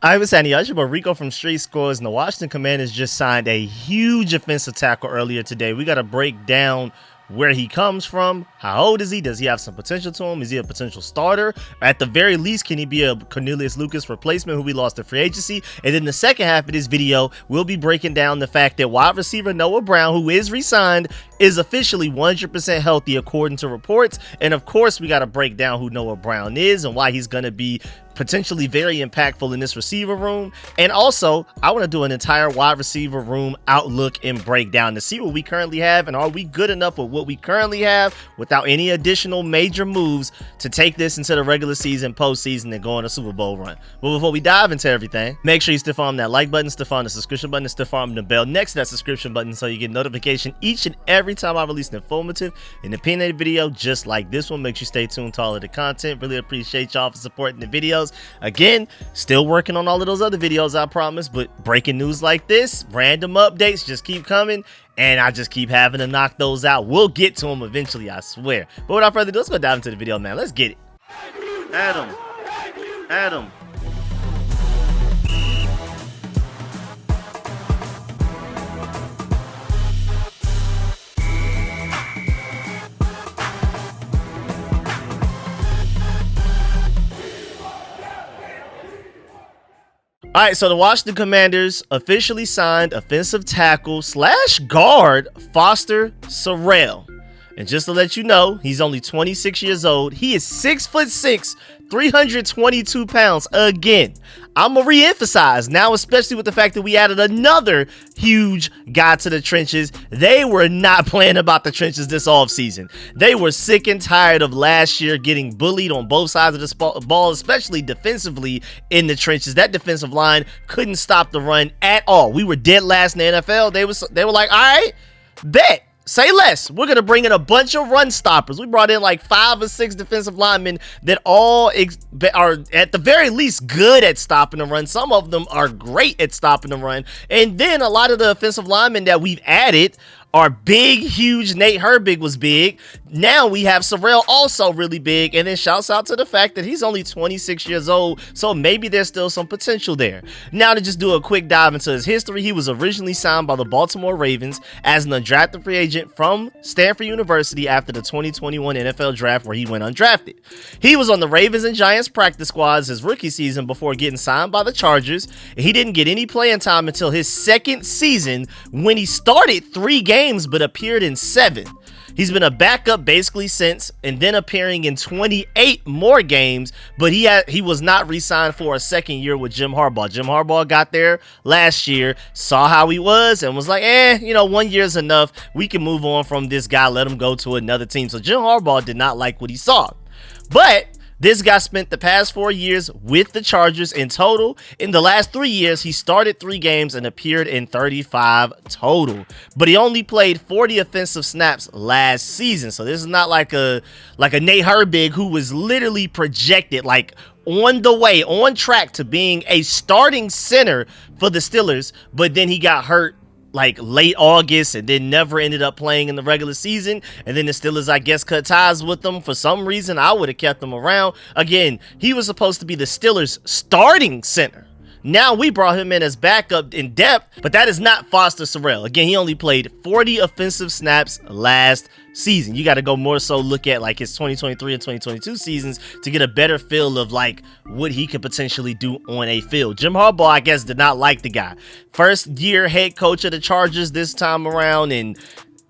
I was saying, it's your boy Rico from StreetScores, and the Washington Commanders just signed a huge offensive tackle earlier today. We got to break down where he comes from. How old is he? Does he have some potential to him? Is he a potential starter? At the very least, can he be a Cornelius Lucas replacement who we lost to free agency? And in the second half of this video, we'll be breaking down the fact that wide receiver Noah Brown, who is re-signed, is officially 100% healthy according to reports. And of course, we got to break down who Noah Brown is and why he's going to be potentially very impactful in this receiver room. And also, I want to do an entire wide receiver room outlook and breakdown to see what we currently have and are we good enough with what we currently have without any additional major moves to take this into the regular season, postseason, and go on a Super Bowl run. But before we dive into everything, make sure you stiff arm that like button, stiff arm the subscription button, and stiff arm the bell next to that subscription button so you get notification each and every time I release an informative and opinionated video just like this one. Make sure you stay tuned to all of the content. Really appreciate y'all for supporting the videos. Again, still working on all of those other videos, I promise, but breaking news like this, random updates just keep coming, and I just keep having to knock those out. We'll get to them eventually, I swear. But without further ado, let's go dive into the video, man. Let's get it. Adam. All right, so the Washington Commanders officially signed offensive tackle / guard Foster Sarell. And just to let you know, he's only 26 years old. He is 6'6", 322 pounds. Again, I'm going to re-emphasize now, especially with the fact that we added another huge guy to the trenches. They were not playing about the trenches this offseason. They were sick and tired of last year getting bullied on both sides of the ball, especially defensively in the trenches. That defensive line couldn't stop the run at all. We were dead last in the NFL. They were like, all right, bet. Say less. We're going to bring in a bunch of run stoppers. We brought in like 5 or 6 defensive linemen that all are at the very least good at stopping the run. Some of them are great at stopping the run. And then a lot of the offensive linemen that we've added are big, huge. Nate Herbig was big. Now we have Sarell also really big. And then shouts out to the fact that he's only 26 years old. So maybe there's still some potential there. Now to just do a quick dive into his history. He was originally signed by the Baltimore Ravens as an undrafted free agent from Stanford University after the 2021 NFL draft where he went undrafted. He was on the Ravens and Giants practice squads his rookie season before getting signed by the Chargers. And he didn't get any playing time until his second season when he started 3 games but appeared in 7. He's been a backup basically since, and then appearing in 28 more games, but he was not re-signed for a second year with Jim Harbaugh. Jim Harbaugh got there last year, saw how he was, and was like, 1 year is enough. We can move on from this guy, let him go to another team. So Jim Harbaugh did not like what he saw. But this guy spent the past 4 years with the Chargers in total. In the last 3 years, he started 3 games and appeared in 35 total. But he only played 40 offensive snaps last season. So this is not like a Nate Herbig who was literally projected like on track to being a starting center for the Steelers. But then he got hurt like late August and then never ended up playing in the regular season. And then the Steelers, I guess, cut ties with him. For some reason, I would have kept him around. Again, he was supposed to be the Steelers' starting center. Now we brought him in as backup in depth, but that is not Foster Sarell. Again, he only played 40 offensive snaps last season. You got to go more so look at like his 2023 and 2022 seasons to get a better feel of like what he could potentially do on a field. Jim Harbaugh, I guess, did not like the guy. First year head coach of the Chargers this time around, and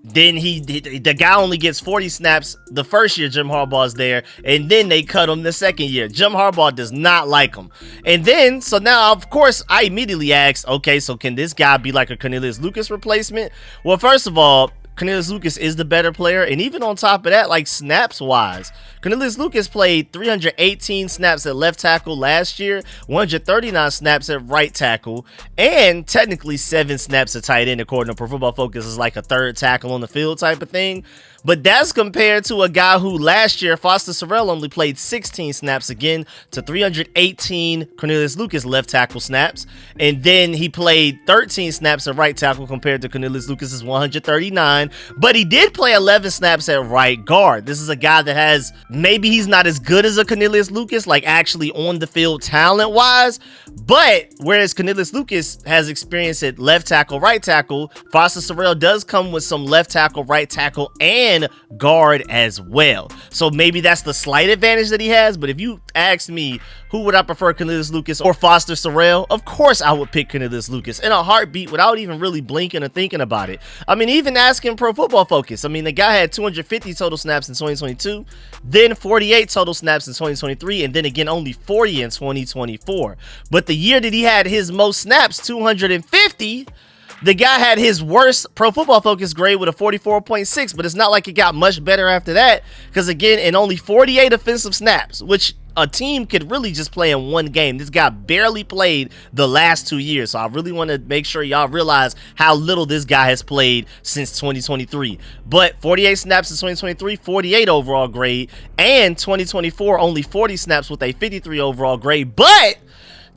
then the guy only gets 40 snaps the first year Jim Harbaugh's there, and then they cut him the second year. Jim Harbaugh does not like him. And then, so now, of course, I immediately asked, okay, so can this guy be like a Cornelius Lucas replacement? Well, first of all, Cornelius Lucas is the better player, and even on top of that, like snaps wise, Cornelius Lucas played 318 snaps at left tackle last year, 139 snaps at right tackle, and technically 7 snaps at tight end according to Pro Football Focus is like a third tackle on the field type of thing. But that's compared to a guy who last year, Foster Sarell, only played 16 snaps again to 318 Cornelius Lucas left tackle snaps. And then he played 13 snaps at right tackle compared to Cornelius Lucas's 139. But he did play 11 snaps at right guard. This is a guy that has, maybe he's not as good as a Cornelius Lucas, like actually on the field talent wise. But whereas Cornelius Lucas has experience at left tackle, right tackle, Foster Sarell does come with some left tackle, right tackle, and guard as well. So maybe that's the slight advantage that he has. But if you ask me, who would I prefer, Cornelius Lucas or Foster Sarell? Of course I would pick Cornelius Lucas in a heartbeat without even really blinking or thinking about it. I mean, even asking Pro Football Focus. I mean, the guy had 250 total snaps in 2022, then 48 total snaps in 2023, and then again only 40 in 2024. But the year that he had his most snaps, 250, the guy had his worst Pro Football Focus grade with a 44.6, but it's not like it got much better after that, because again, in only 48 offensive snaps, which a team could really just play in one game. This guy barely played the last 2 years, so I really want to make sure y'all realize how little this guy has played since 2023. But 48 snaps in 2023, 48 overall grade, and 2024 only 40 snaps with a 53 overall grade, but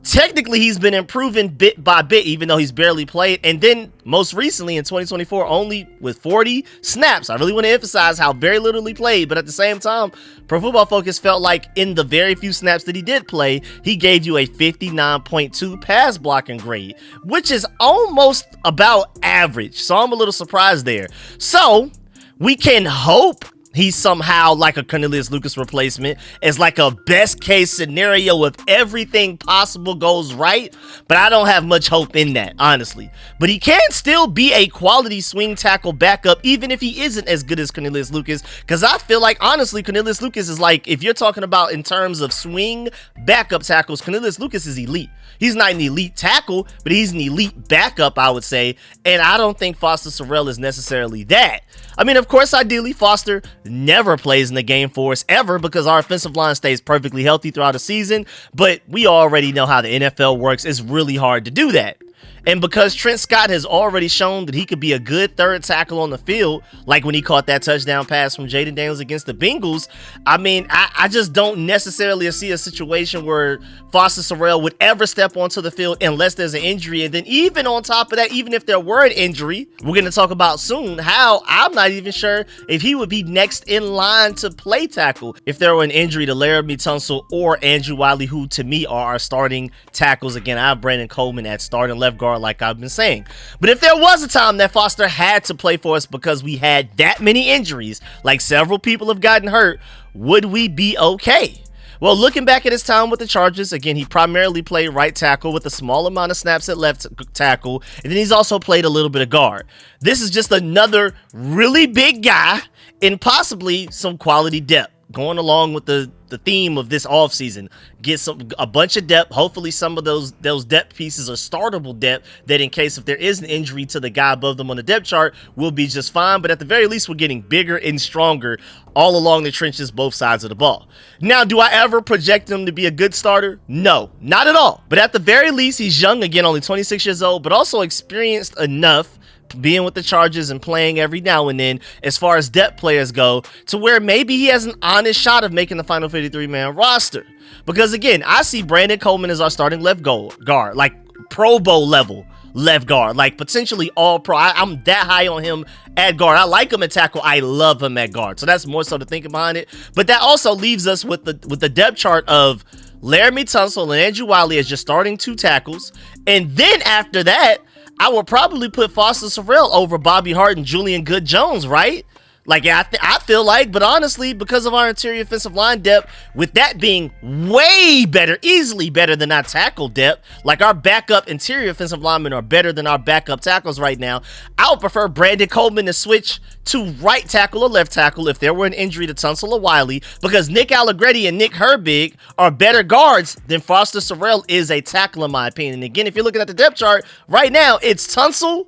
technically he's been improving bit by bit, even though he's barely played. And then most recently in 2024, only with 40 snaps. I really want to emphasize how very little he played, but at the same time, Pro Football Focus felt like in the very few snaps that he did play, he gave you a 59.2 pass blocking grade, which is almost about average. So I'm a little surprised there. So we can hope he's somehow like a Cornelius Lucas replacement, as like a best case scenario if everything possible goes right, but I don't have much hope in that, honestly. But he can still be a quality swing tackle backup, even if he isn't as good as Cornelius Lucas, because I feel like, honestly, Cornelius Lucas is like, if you're talking about in terms of swing backup tackles, Cornelius Lucas is elite. He's not an elite tackle, but he's an elite backup, I would say, and I don't think Foster Sarell is necessarily that. I mean, of course, ideally, Foster never plays in the game for us ever because our offensive line stays perfectly healthy throughout the season, but we already know how the NFL works. It's really hard to do that. And because Trent Scott has already shown that he could be a good third tackle on the field, like when he caught that touchdown pass from Jaden Daniels against the Bengals, I mean, I just don't necessarily see a situation where Foster Sarell would ever step onto the field unless there's an injury. And then even on top of that, even if there were an injury, we're going to talk about soon how I'm not even sure if he would be next in line to play tackle if there were an injury to Laramie Tunsil or Andrew Wiley, who to me are our starting tackles. Again, I have Brandon Coleman at starting left guard, like I've been saying. But if there was a time that Foster had to play for us because we had that many injuries, like several people have gotten hurt, would we be okay? Well, looking back at his time with the Chargers, again, he primarily played right tackle with a small amount of snaps at left tackle, and then he's also played a little bit of guard. This is just another really big guy and possibly some quality depth. Going along with the theme of this offseason, get a bunch of depth. Hopefully some of those depth pieces are startable depth that in case if there is an injury to the guy above them on the depth chart, we'll be just fine. But at the very least, we're getting bigger and stronger all along the trenches, both sides of the ball. Now, do I ever project him to be a good starter? No, not at all. But at the very least, he's young, again, only 26 years old, but also experienced enough being with the Chargers and playing every now and then as far as depth players go to where maybe he has an honest shot of making the final 53-man roster. Because again, I see Brandon Coleman as our starting left guard, like Pro Bowl level left guard, like potentially all pro. I'm that high on him at guard. I like him at tackle. I love him at guard. So that's more so the thinking behind it. But that also leaves us with the depth chart of Laramie Tunsil and Andrew Wiley as your starting two tackles. And then after that, I would probably put Foster Sarell over Bobby Hart and Julian Good-Jones, right? Like, I feel like, but honestly, because of our interior offensive line depth, with that being way better, easily better than our tackle depth, like our backup interior offensive linemen are better than our backup tackles right now, I would prefer Brandon Coleman to switch to right tackle or left tackle if there were an injury to Tunsil or Wiley, because Nick Allegretti and Nick Herbig are better guards than Foster Sarell is a tackle, in my opinion. And again, if you're looking at the depth chart right now, it's Tunsil,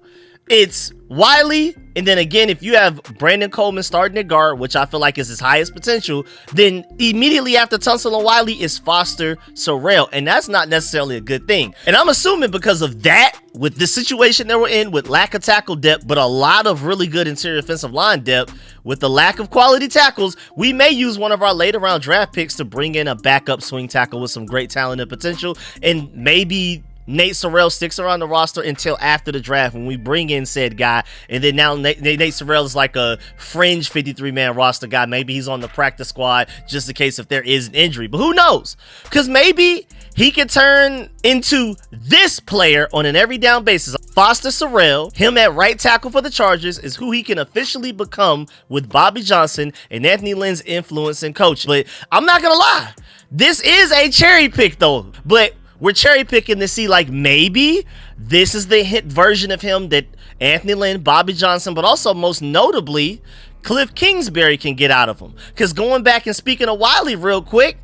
it's Wiley, and then again, if you have Brandon Coleman starting at guard, which I feel like is his highest potential, then immediately after Tunsil and Wiley is Foster Sorrell, and that's not necessarily a good thing. And I'm assuming because of that, with the situation that we're in, with lack of tackle depth, but a lot of really good interior offensive line depth, with the lack of quality tackles, we may use one of our later round draft picks to bring in a backup swing tackle with some great talent and potential, and maybe Nate Sorrell sticks around the roster until after the draft when we bring in said guy, and then now Nate Sorrell is like a fringe 53-man roster guy. Maybe he's on the practice squad just in case if there is an injury, but who knows? Because maybe he could turn into this player on an every down basis. Foster Sorrell, him at right tackle for the Chargers, is who he can officially become with Bobby Johnson and Anthony Lynn's influence and coaching. But I'm not gonna lie, this is a cherry pick though, but we're cherry picking to see like maybe this is the hit version of him that Anthony Lynn, Bobby Johnson, but also most notably Cliff Kingsbury can get out of him. Because going back and speaking of Wiley real quick,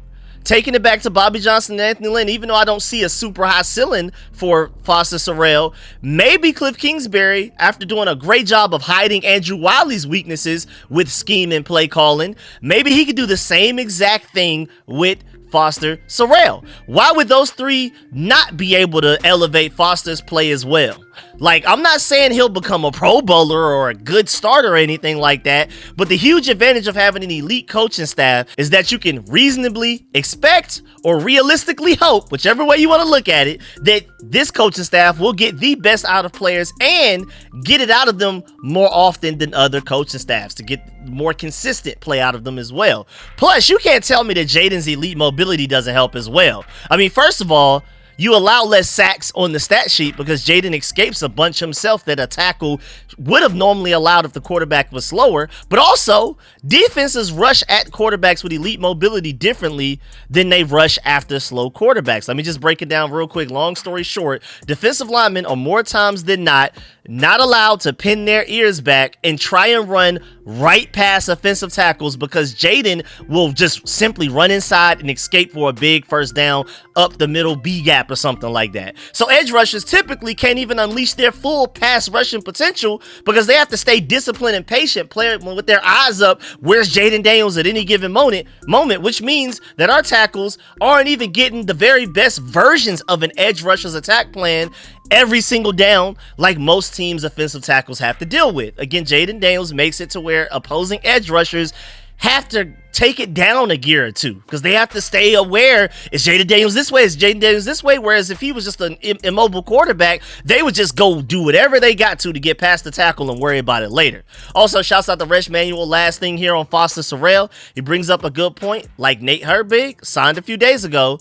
taking it back to Bobby Johnson and Anthony Lynn, even though I don't see a super high ceiling for Foster Sorrell, maybe Cliff Kingsbury, after doing a great job of hiding Andrew Wiley's weaknesses with scheme and play calling, maybe he could do the same exact thing with Foster Sorrell. Why would those three not be able to elevate Foster's play as well? Like, I'm not saying he'll become a Pro Bowler or a good starter or anything like that, but the huge advantage of having an elite coaching staff is that you can reasonably expect or realistically hope, whichever way you want to look at it, that this coaching staff will get the best out of players and get it out of them more often than other coaching staffs to get more consistent play out of them as well. Plus, you can't tell me that Jaden's elite mobility doesn't help as well. I mean, first of all, you allow less sacks on the stat sheet because Jaden escapes a bunch himself that a tackle would have normally allowed if the quarterback was slower. But also, defenses rush at quarterbacks with elite mobility differently than they rush after slow quarterbacks. Let me just break it down real quick. Long story short, defensive linemen are more times than not allowed to pin their ears back and try and run right past offensive tackles because Jaden will just simply run inside and escape for a big first down up the middle B gap or something like that. So edge rushers typically can't even unleash their full pass rushing potential because they have to stay disciplined and patient, playing with their eyes up. Where's Jaden Daniels at any given moment, which means that our tackles aren't even getting the very best versions of an edge rusher's attack plan every single down like most teams' offensive tackles have to deal with. Again, Jaden Daniels makes it to where opposing edge rushers have to take it down a gear or two because they have to stay aware. Is Jaden Daniels this way? Is Jaden Daniels this way? Whereas if he was just an immobile quarterback, they would just go do whatever they got to get past the tackle and worry about it later. Also, shouts out to Resh Manuel. Last thing here on Foster Sorrell, he brings up a good point. Like Nate Herbig signed a few days ago,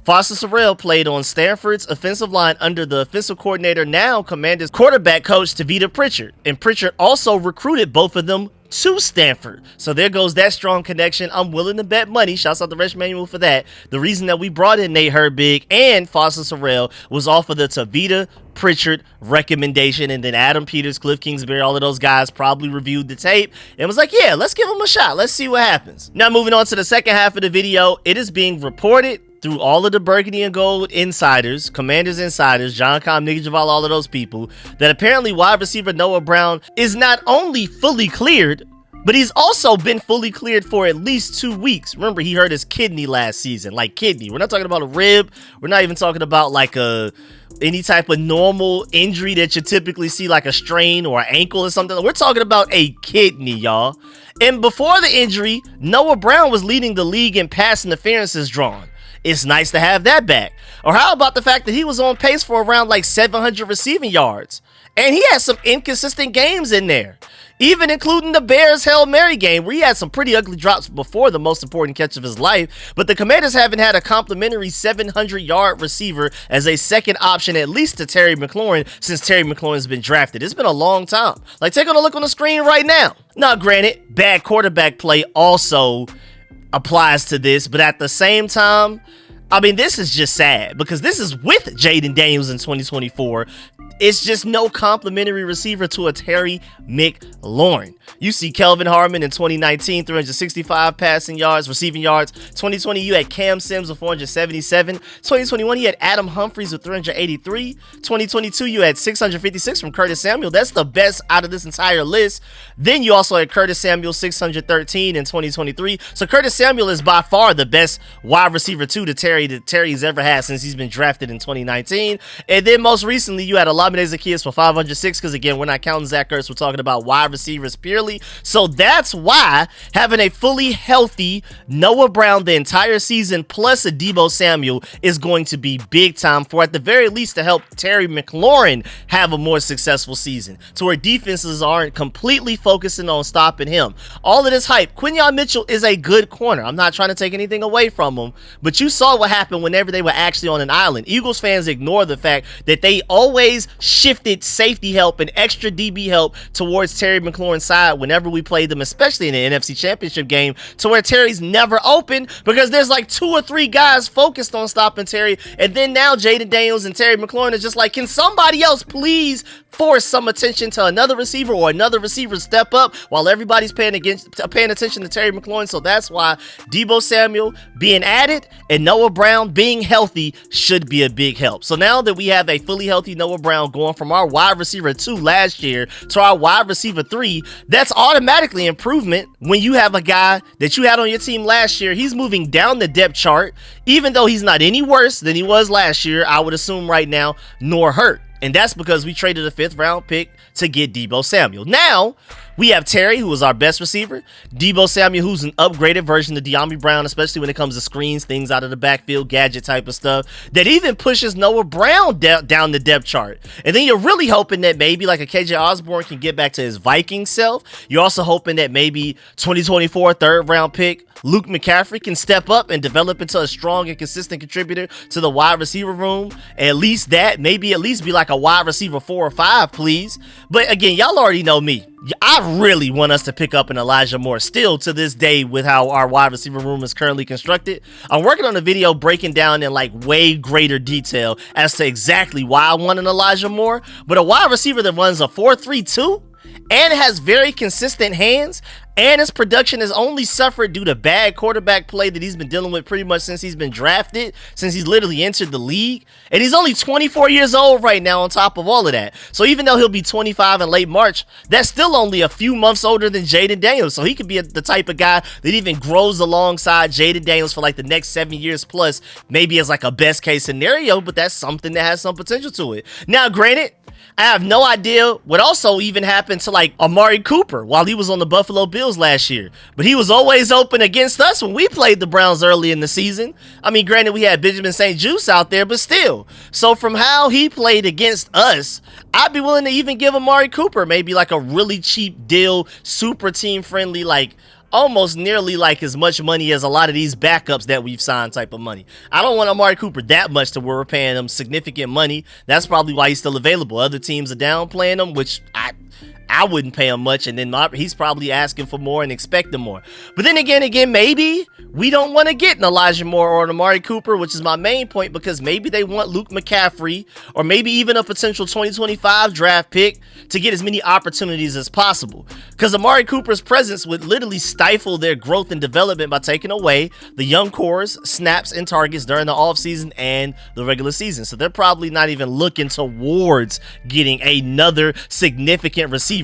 Foster Sorrell played on Stanford's offensive line under the offensive coordinator, now Commanders quarterback coach Tavita Pritchard. And Pritchard also recruited both of them to Stanford. So there goes that strong connection. I'm willing to bet money. Shouts out to Resh Manuel for that. The reason that we brought in Nate Herbig and Foster Sorrell was off of the Tavita Pritchard recommendation, and then Adam Peters, Cliff Kingsbury, all of those guys probably reviewed the tape and was like, yeah, let's give him a shot. Let's see what happens. Now moving on to the second half of the video, it is being reported through all of the burgundy and gold insiders, Commanders insiders, John Com, Nicky Javal, all of those people, that apparently wide receiver Noah Brown is not only fully cleared, but he's also been fully cleared for at least 2 weeks. Remember, he hurt his kidney last season, like kidney. We're not talking about a rib. We're not even talking about like any type of normal injury that you typically see, like a strain or an ankle or something. We're talking about a kidney, y'all. And before the injury, Noah Brown was leading the league in pass interferences drawn. It's nice to have that back. Or how about the fact that he was on pace for around like 700 receiving yards? And he had some inconsistent games in there, even including the Bears Hail Mary game where he had some pretty ugly drops before the most important catch of his life. But the Commanders haven't had a complimentary 700-yard receiver as a second option, at least to Terry McLaurin, since Terry McLaurin's been drafted. It's been a long time. Like, take a look on the screen right now. Now, granted, bad quarterback play also applies to this, but at the same time, I mean, this is just sad because this is with Jaden Daniels in 2024 it's just no complimentary receiver to a Terry McLaurin. You see Kelvin Harmon in 2019, 365 passing yards, receiving yards. 2020, you had Cam Sims with 477. 2021, you had Adam Humphries with 383. 2022, you had 656 from Curtis Samuel. That's the best out of this entire list. Then you also had Curtis Samuel, 613 in 2023. So Curtis Samuel is by far the best wide receiver two that Terry's ever had since he's been drafted in 2019. And then most recently, you had Olamide Zaccheaus for 506, because again, we're not counting Zach Ertz, we're talking about wide receivers purely. So that's why having a fully healthy Noah Brown the entire season plus a Deebo Samuel is going to be big time for, at the very least, to help Terry McLaurin have a more successful season, to where defenses aren't completely focusing on stopping him. All of this hype, Quinyon Mitchell is a good corner. I'm not trying to take anything away from him, but you saw what happened whenever they were actually on an island. Eagles fans ignore the fact that they always shifted safety help and extra DB help towards Terry McLaurin's side whenever we played them, especially in the NFC Championship game, to where Terry's never open because there's like 2 or 3 guys focused on stopping Terry. And then now Jaden Daniels and Terry McLaurin is just like, can somebody else please force some attention to another receiver, or another receiver step up while everybody's paying attention to Terry McLaurin? So that's why Deebo Samuel being added and Noah Brown being healthy should be a big help. So now that we have a fully healthy Noah Brown going from our wide receiver 2 last year to our wide receiver 3, that's automatically improvement. When you have a guy that you had on your team last year, he's moving down the depth chart, even though he's not any worse than he was last year, I would assume right now, nor hurt. And that's because we traded a 5th round pick to get Deebo Samuel. Now, we have Terry, who is our best receiver. Deebo Samuel, who's an upgraded version of De'Ami Brown, especially when it comes to screens, things out of the backfield, gadget type of stuff, that even pushes Noah Brown down the depth chart. And then you're really hoping that maybe like a KJ Osborne can get back to his Viking self. You're also hoping that maybe 2024 3rd round pick Luke McCaffrey can step up and develop into a strong and consistent contributor to the wide receiver room. At least that, maybe at least be like a wide receiver 4 or 5, please. But again, y'all already know me. I really want us to pick up an Elijah Moore still to this day with how our wide receiver room is currently constructed. I'm working on a video breaking down in like way greater detail as to exactly why I want an Elijah Moore. But a wide receiver that runs a 4-3-2 and has very consistent hands, and his production has only suffered due to bad quarterback play that he's been dealing with pretty much since he's been drafted, since he's literally entered the league. And he's only 24 years old right now on top of all of that. So even though he'll be 25 in late March, that's still only a few months older than Jaden Daniels. So he could be the type of guy that even grows alongside Jaden Daniels for like the next 7 years plus, maybe as like a best case scenario, but that's something that has some potential to it. Now, granted, I have no idea what also even happened to like Amari Cooper while he was on the Buffalo Bills last year. But he was always open against us when we played the Browns early in the season. I mean, granted, we had Benjamin St. Juste out there, but still. So from how he played against us, I'd be willing to even give Amari Cooper maybe like a really cheap deal, super team friendly, like almost nearly like as much money as a lot of these backups that we've signed type of money. I don't want Amari Cooper that much to where we're paying him significant money. That's probably why he's still available. Other teams are downplaying him, which I wouldn't pay him much, and then he's probably asking for more and expecting more. But then again, maybe we don't want to get an Elijah Moore or an Amari Cooper, which is my main point, because maybe they want Luke McCaffrey or maybe even a potential 2025 draft pick to get as many opportunities as possible. Because Amari Cooper's presence would literally stifle their growth and development by taking away the young cores, snaps, and targets during the offseason and the regular season. So they're probably not even looking towards getting another significant receiver.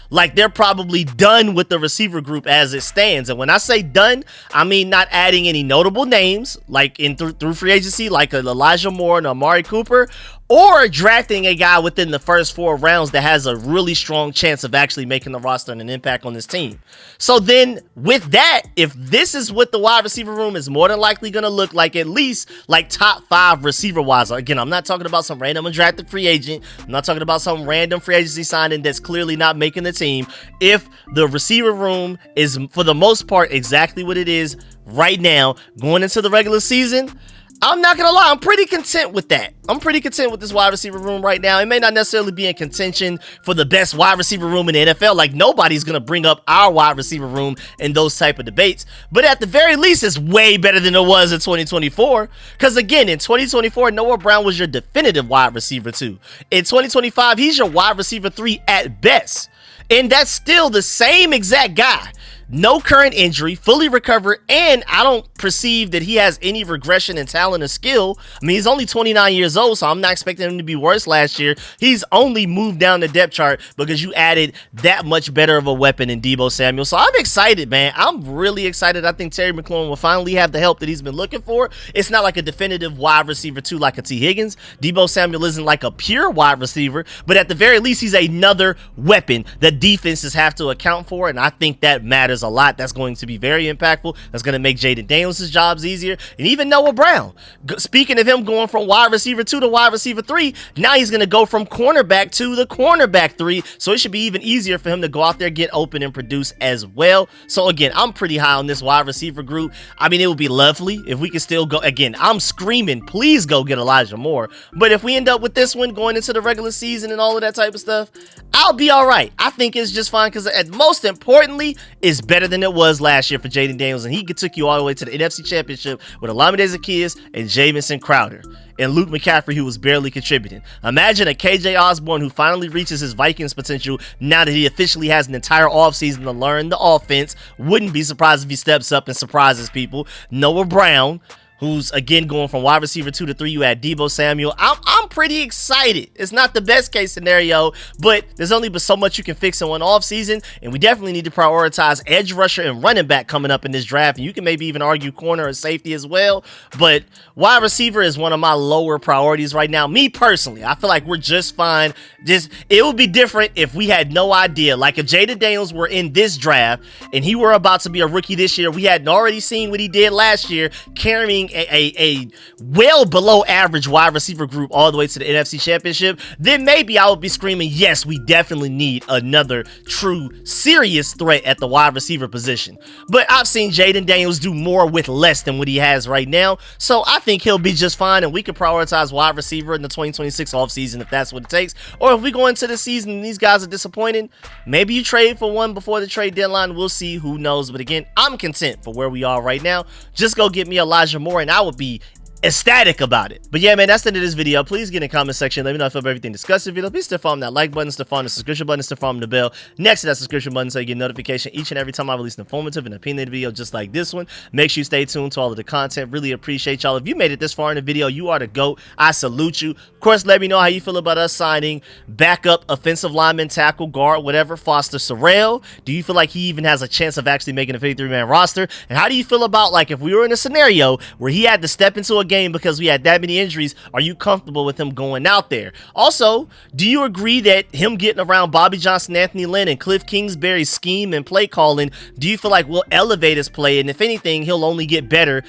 Like, they're probably done with the receiver group as it stands. And when I say done, I mean not adding any notable names like through free agency, like Elijah Moore and Amari Cooper, or drafting a guy within the first 4 rounds that has a really strong chance of actually making the roster and an impact on this team. So then with that, if this is what the wide receiver room is more than likely going to look like, at least like top 5 receiver wise. Again, I'm not talking about some random undrafted free agent. I'm not talking about some random free agency signing that's clearly not making the team. If the receiver room is for the most part exactly what it is right now going into the regular season, I'm not gonna lie, I'm pretty content with that. I'm pretty content with this wide receiver room right now. It may not necessarily be in contention for the best wide receiver room in the NFL. Like, nobody's gonna bring up our wide receiver room in those type of debates. But at the very least, it's way better than it was in 2024. Because again, in 2024, Noah Brown was your definitive wide receiver 2. In 2025, he's your wide receiver 3 at best. And that's still the same exact guy. No current injury, fully recovered, and I don't perceive that he has any regression in talent or skill. I mean, he's only 29 years old, so I'm not expecting him to be worse last year. He's only moved down the depth chart because you added that much better of a weapon in Deebo Samuel. So I'm excited, man. I'm really excited. I think Terry McLaurin will finally have the help that he's been looking for. It's not like a definitive wide receiver 2 like a T. Higgins. Deebo Samuel isn't like a pure wide receiver, but at the very least, he's another weapon that defenses have to account for, and I think that matters a lot. That's going to be very impactful. That's going to make Jaden Daniels' jobs easier, and even Noah Brown. Speaking of him going from wide receiver 2 to wide receiver 3, now he's going to go from cornerback 2 to cornerback 3, so it should be even easier for him to go out there, get open, and produce as well. So again, I'm pretty high on this wide receiver group. I mean, it would be lovely if we could still go. Again, I'm screaming, please go get Elijah Moore. But if we end up with this one going into the regular season and all of that type of stuff, I'll be all right. I think it's just fine because, most importantly, it's better than it was last year for Jaden Daniels, and he took you all the way to the NFC Championship with Olamide Zaccheaus and Jamison Crowder and Luke McCaffrey, who was barely contributing. Imagine a KJ Osborne who finally reaches his Vikings potential now that he officially has an entire offseason to learn the offense. Wouldn't be surprised if he steps up and surprises people. Noah Brown, who's again going from wide receiver 2 to 3. You add Deebo Samuel. I'm pretty excited. It's not the best case scenario, but there's only but so much you can fix in one offseason, and we definitely need to prioritize edge rusher and running back coming up in this draft, and you can maybe even argue corner or safety as well, but wide receiver is one of my lower priorities right now. Me personally, I feel like we're just fine. It would be different if we had no idea. Like if Jaden Daniels were in this draft and he were about to be a rookie this year, we hadn't already seen what he did last year, carrying a well below average wide receiver group all the way to the NFC Championship, then maybe I would be screaming, yes, we definitely need another true serious threat at the wide receiver position. But I've seen Jaden Daniels do more with less than what he has right now, so I think he'll be just fine, and we can prioritize wide receiver in the 2026 offseason if that's what it takes. Or if we go into the season and these guys are disappointing, maybe you trade for one before the trade deadline. We'll see, who knows. But again, I'm content for where we are right now. Just go get me Elijah Moore and I would be ecstatic about it. But yeah, man, that's the end of this video. Please get in the comment section. Let me know if you have everything discussed in the video. Please still follow that like button, still follow the subscription button, still follow the bell next to that subscription button so you get notification each and every time I release an informative and opinionated video just like this one. Make sure you stay tuned to all of the content. Really appreciate y'all. If you made it this far in the video, you are the GOAT. I salute you. Of course, let me know how you feel about us signing backup offensive lineman, tackle, guard, whatever, Foster Sarell. Do you feel like he even has a chance of actually making a 53-man roster? And how do you feel about, like, if we were in a scenario where he had to step into a game because we had that many injuries, are you comfortable with him going out there? Also, do you agree that him getting around Bobby Johnson, Anthony Lynn, and Cliff Kingsbury's scheme and play calling, do you feel like we'll elevate his play, and if anything, he'll only get better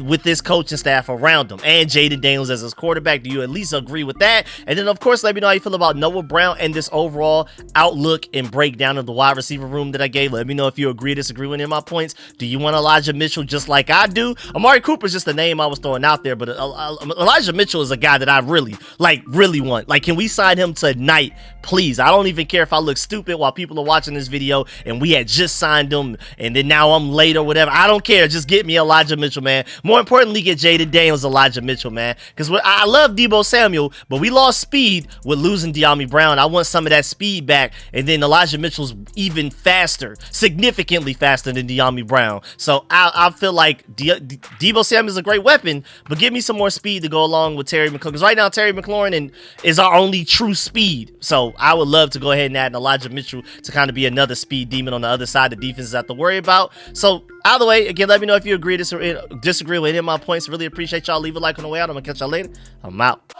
with this coaching staff around him and Jaden Daniels as his quarterback? Do you at least agree with that? And then, of course, let me know how you feel about Noah Brown and this overall outlook and breakdown of the wide receiver room that I gave. Let me know if you agree or disagree with any of my points. Do you want Elijah Mitchell just like I do? Amari Cooper's just a name I was throwing out there, but Elijah Mitchell is a guy that I really want. Like, can we sign him tonight, please? I don't even care if I look stupid while people are watching this video and we had just signed him and then now I'm late or whatever. I don't care. Just get me Elijah Mitchell, man. More importantly, get Jaden Daniels, Elijah Mitchell, man. Because I love Deebo Samuel, but we lost speed with losing De'Ami Brown. I want some of that speed back. And then Elijah Mitchell's even faster, significantly faster than De'Ami Brown. So I feel like Deebo Samuel is a great weapon, but give me some more speed to go along with Terry McLaurin. Because right now, Terry McLaurin is our only true speed. So I would love to go ahead and add an Elijah Mitchell to kind of be another speed demon on the other side the defenses have to worry about. So either way, again, let me know if you agree or disagree with any of my points. Really appreciate y'all. Leave a like on the way out. I'm going to catch y'all later. I'm out.